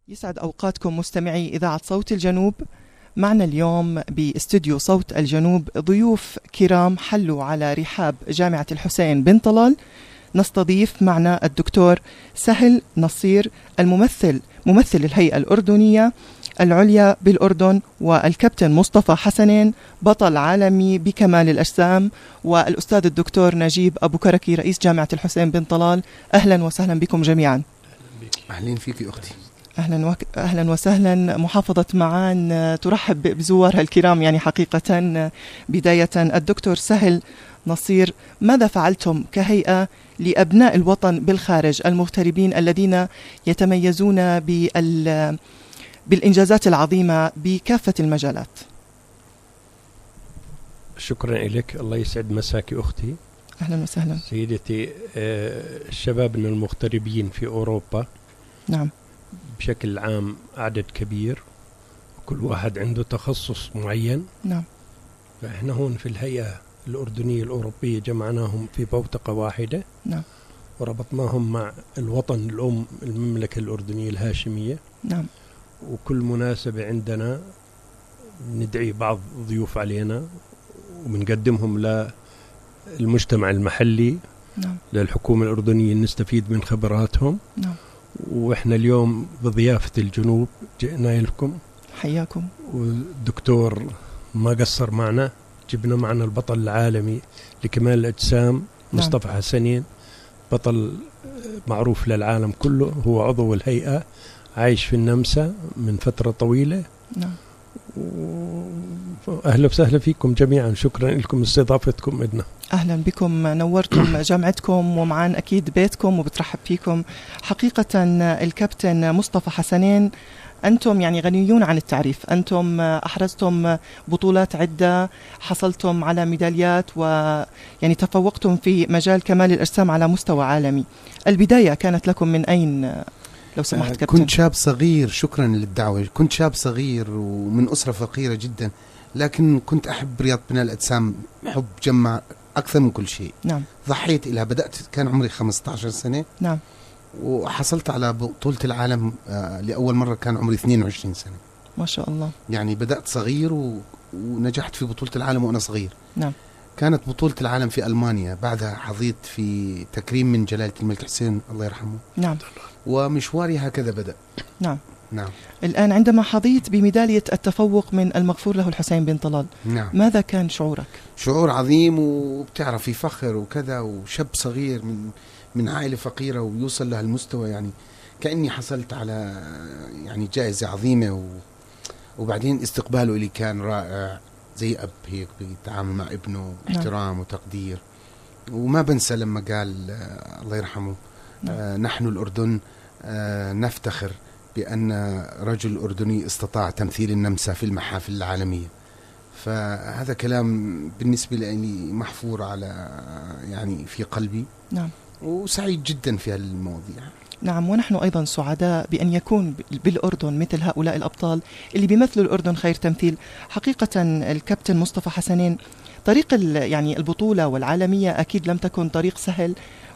يسعد أوقاتكم مستمعي إذاعة صوت الجنوب. معنا اليوم باستوديو صوت الجنوب ضيوف كرام حلوا على رحاب جامعة الحسين بن طلال. نستضيف معنا الدكتور سهل نصير، ممثل الهيئة الأردنية العليا بالأردن، والكابتن مصطفى حسنين بطل عالمي بكمال الأجسام، والأستاذ الدكتور نجيب أبو كركي رئيس جامعة الحسين بن طلال. أهلا وسهلا بكم جميعا. أهلا فيك أختي. أهلا وسهلا. محافظة معان ترحب بزوارها الكرام. يعني حقيقة بداية الدكتور سهل نصير، ماذا فعلتم كهيئة لأبناء الوطن بالخارج المغتربين الذين يتميزون بالإنجازات العظيمة بكافة المجالات؟ شكرا لك، الله يسعد مساك أختي. أهلا وسهلا سيدتي. شبابنا المغتربين في أوروبا نعم بشكل عام عدد كبير، كل واحد عنده تخصص معين. نعم. فإحنا هون في الهيئة الأردنية الأوروبية جمعناهم في بوتقة واحدة. نعم. وربطناهم مع الوطن الأم المملكة الأردنية الهاشمية. نعم. وكل مناسبة عندنا ندعي بعض ضيوف علينا وبنقدمهم للمجتمع المحلي. نعم. للحكومة الأردنية نستفيد من خبراتهم. نعم. وإحنا اليوم بضيافة الجنوب جئنا لكم. حياكم. والدكتور ما قصر معنا، جبنا معنا البطل العالمي لكمال الأجسام. نعم. مصطفى حسنين، بطل معروف للعالم كله، هو عضو الهيئة، عايش في النمسا من فترة طويلة. نعم. أهلا وسهلا فيكم جميعا، شكرا لكم استضافتكم لنا. أهلا بكم، نورتم جامعتكم ومعان أكيد بيتكم وبترحب فيكم. حقيقة الكابتن مصطفى حسنين، أنتم يعني غنيون عن التعريف. أنتم أحرزتم بطولات عدة، حصلتم على ميداليات، ويعني تفوقتم في مجال كمال الأجسام على مستوى عالمي. البداية كانت لكم من أين لو سمحت كابتن؟ كنت شاب صغير، شكرا للدعوة. كنت شاب صغير ومن أسرة فقيرة جدا، لكن كنت أحب رياضة بناء الأجسام حب جمع أكثر من كل شيء. نعم. ضحيت إلها، بدأت كان عمري 15 سنة. نعم. وحصلت على بطولة العالم لأول مرة كان عمري 22 سنة. ما شاء الله. يعني بدأت صغير ونجحت في بطولة العالم وأنا صغير. نعم. كانت بطولة العالم في ألمانيا، بعدها حظيت في تكريم من جلالة الملك حسين الله يرحمه. نعم. ومشواري هكذا بدأ. نعم. نعم. الآن عندما حظيت بميدالية التفوق من المغفور له الحسين بن طلال، نعم، ماذا كان شعورك؟ شعور عظيم، وبتعرفي فخر وكذا، وشاب صغير من عائلة فقيرة ويوصل لهالمستوى، يعني كأني حصلت على يعني جائزة عظيمة. وبعدين استقباله إلي كان رائع، زي أب هيك بيتعامل مع ابنه باحترام وتقدير. وما بنسى لما قال الله يرحمه نحن الأردن نفتخر بأن رجل أردني استطاع تمثيل النمسا في المحافل العالمية. فهذا كلام بالنسبة لي محفور على يعني في قلبي. نعم. وسعيد جدا في هالمواضيع. نعم، ونحن أيضا سعداء بأن يكون بالأردن مثل هؤلاء الأبطال اللي بيمثلوا الأردن خير تمثيل. حقيقة الكابتن مصطفى حسنين، طريق يعني البطولة والعالمية أكيد لم تكن طريق سهل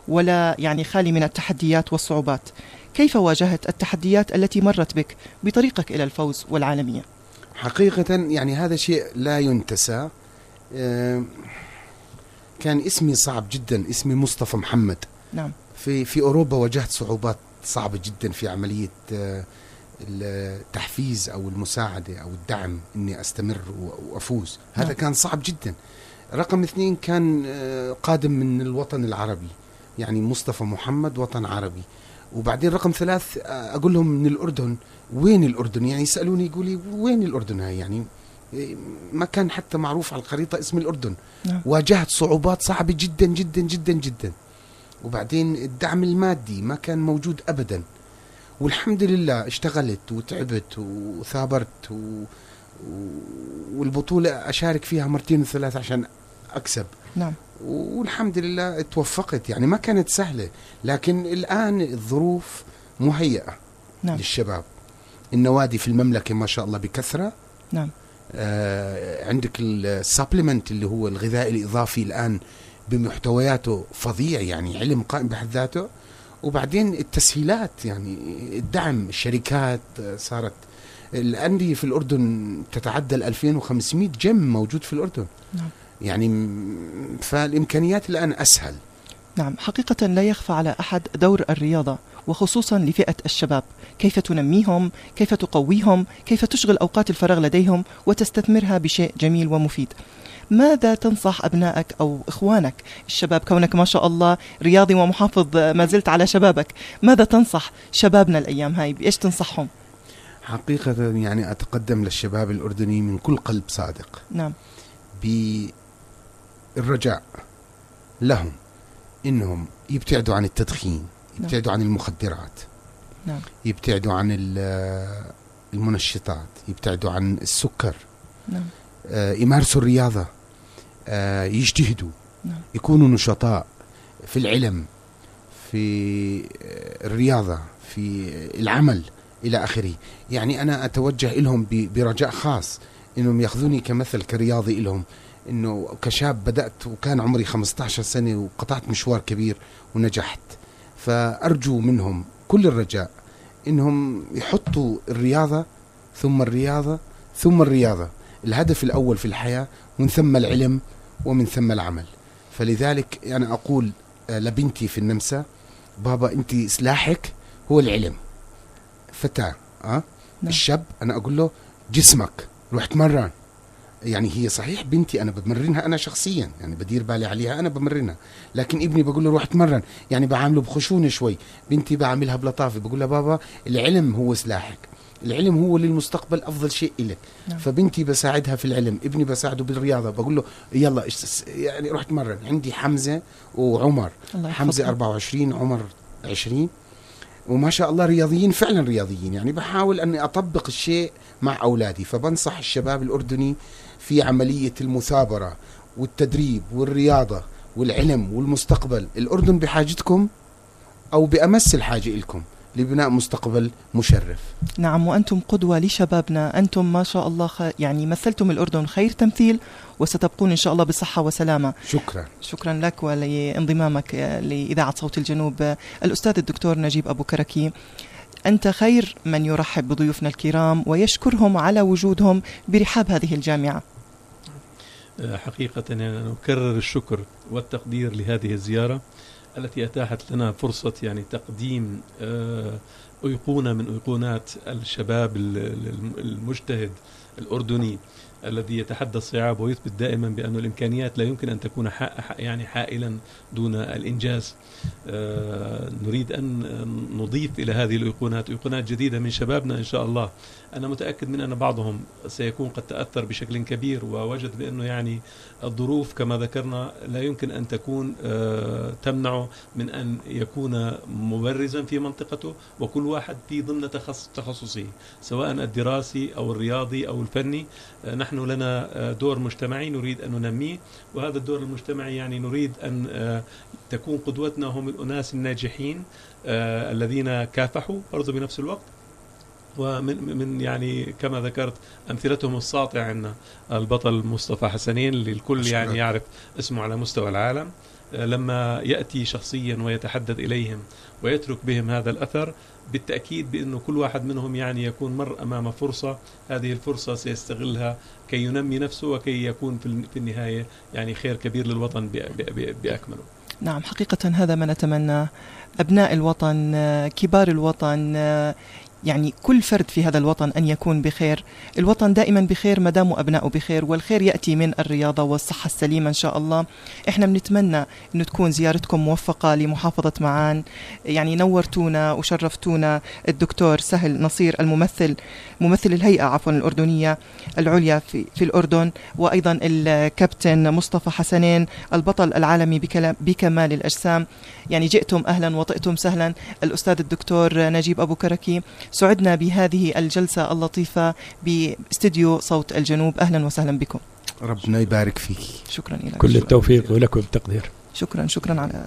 ولا يعني خالي من التحديات والصعوبات. كيف واجهت التحديات التي مرت بك بطريقك إلى الفوز والعالمية؟ حقيقة يعني هذا شيء لا ينتسى. كان اسمي صعب جدا، اسمي مصطفى محمد. نعم. في أوروبا واجهت صعوبات صعبة جدا في عملية التحفيز أو المساعدة أو الدعم إني أستمر وأفوز. هذا نعم. كان صعب جدا. رقم 2 كان قادم من الوطن العربي، يعني مصطفى محمد وطن عربي. وبعدين رقم 3 أقول لهم من الأردن. وين الأردن؟ يعني يسألوني يقولي وين الأردن هاي؟ يعني ما كان حتى معروف على الخريطة اسم الأردن. نعم. واجهت صعوبات صعبة جدا جدا جدا جدا. وبعدين الدعم المادي ما كان موجود أبدا. والحمد لله اشتغلت وتعبت وثابرت والبطولة أشارك فيها 2 و3 عشان أكسب. نعم. والحمد لله توفقت. يعني ما كانت سهلة، لكن الآن الظروف مهيئة. نعم. للشباب. النوادي في المملكة ما شاء الله بكثرة. نعم. عندك السبلمنت اللي هو الغذاء الإضافي الآن بمحتوياته فظيع، يعني علم قائم بحد ذاته. وبعدين التسهيلات، يعني الدعم، الشركات صارت الأندية في الأردن تتعدى 2500 جيم موجود في الأردن. نعم. يعني فالإمكانيات الآن أسهل. نعم، حقيقة لا يخفى على أحد دور الرياضة وخصوصا لفئة الشباب، كيف تنميهم، كيف تقويهم، كيف تشغل أوقات الفراغ لديهم وتستثمرها بشيء جميل ومفيد. ماذا تنصح أبنائك أو إخوانك الشباب، كونك ما شاء الله رياضي ومحافظ ما زلت على شبابك، ماذا تنصح شبابنا الأيام هاي، بإيش تنصحهم؟ حقيقة يعني أتقدم للشباب الأردني من كل قلب صادق. نعم. بالرجاء لهم إنهم يبتعدوا عن التدخين، يبتعدوا عن المخدرات، نعم. يبتعدوا عن المنشطات، يبتعدوا عن السكر، نعم. يمارسوا الرياضة، يجتهدوا، نعم. يكونوا نشطاء في العلم، في الرياضة، في العمل إلى آخره. يعني أنا أتوجه لهم برجاء خاص إنهم يأخذوني كمثل كرياضي لهم، إنه كشاب بدأت وكان عمري 15 سنة وقطعت مشوار كبير ونجحت. فأرجو منهم كل الرجاء إنهم يحطوا الرياضة ثم الرياضة ثم الرياضة الهدف الأول في الحياة، ومن ثم العلم ومن ثم العمل. فلذلك أنا أقول لبنتي في النمسا: بابا أنت سلاحك هو العلم. فتاة نعم. الشاب أنا أقول له جسمك روح تمرن. يعني هي صحيح بنتي أنا بمرنها أنا شخصيا، يعني بدير بالي عليها أنا بمرنها، لكن ابني بقول له روح تمرن، يعني بعامله بخشونة شوي. بنتي بعاملها بلطافة، بقول لها بابا العلم هو سلاحك، العلم هو للمستقبل أفضل شيء إلك. نعم. فبنتي بساعدها في العلم، ابني بساعده بالرياضة، بقول له يلا يعني روح تمرن. عندي حمزة وعمر، حمزة 24 عمر 20، وما شاء الله رياضيين، فعلا رياضيين. يعني بحاول أني أطبق الشيء مع أولادي. فبنصح الشباب الأردني في عملية المثابرة والتدريب والرياضة والعلم والمستقبل. الأردن بحاجتكم أو بأمس الحاجة لكم لبناء مستقبل مشرف. نعم، وأنتم قدوة لشبابنا، أنتم ما شاء الله يعني مثلتم الأردن خير تمثيل، وستبقون إن شاء الله بصحة وسلامة. شكرا لك ولانضمامك لإذاعة صوت الجنوب. الأستاذ الدكتور نجيب أبو كركي، أنت خير من يرحب بضيوفنا الكرام ويشكرهم على وجودهم برحاب هذه الجامعة. حقيقة أنا أكرر الشكر والتقدير لهذه الزيارة التي أتاحت لنا فرصة يعني تقديم أيقونة من أيقونات الشباب المجتهد الأردني الذي يتحدى الصعاب ويثبت دائما بأن الإمكانيات لا يمكن أن تكون يعني حائلا دون الإنجاز. نريد أن نضيف إلى هذه الأيقونات أيقونات جديدة من شبابنا إن شاء الله. أنا متأكد من أن بعضهم سيكون قد تأثر بشكل كبير ووجد بأنه يعني الظروف كما ذكرنا لا يمكن أن تكون تمنعه من أن يكون مبرزا في منطقته، وكل واحد في ضمن تخصصه سواء الدراسي أو الرياضي أو الفني. نحن لنا دور مجتمعي نريد أن ننميه، وهذا الدور المجتمعي يعني نريد أن تكون قدوتنا هم الأناس الناجحين الذين كافحوا برضو بنفس الوقت. ومن يعني كما ذكرت أمثلتهم الساطعة عندنا البطل مصطفى حسنين اللي الكل يعني يعرف اسمه على مستوى العالم. لما يأتي شخصيا ويتحدث إليهم ويترك بهم هذا الأثر، بالتأكيد بأنه كل واحد منهم يعني يكون مر أمام فرصة، هذه الفرصة سيستغلها كي ينمي نفسه وكي يكون في النهاية يعني خير كبير للوطن بأكمله. نعم، حقيقة هذا ما نتمناه. أبناء الوطن، كبار الوطن، يعني كل فرد في هذا الوطن أن يكون بخير. الوطن دائما بخير ما دام أبناؤه بخير، والخير يأتي من الرياضة والصحة السليمة إن شاء الله. إحنا بنتمنى أن تكون زيارتكم موفقة لمحافظة معان. يعني نورتونا وشرفتونا الدكتور سهل نصير ممثل الهيئة الأردنية العليا في الأردن، وأيضا الكابتن مصطفى حسنين البطل العالمي بكمال الأجسام. يعني جئتم أهلا وطئتم سهلا. الأستاذ الدكتور نجيب أبو كركي، سعدنا بهذه الجلسة اللطيفة باستديو صوت الجنوب. أهلا وسهلا بكم. ربنا يبارك فيك. شكرا لك. كل التوفيق ولكم التقدير. شكرا على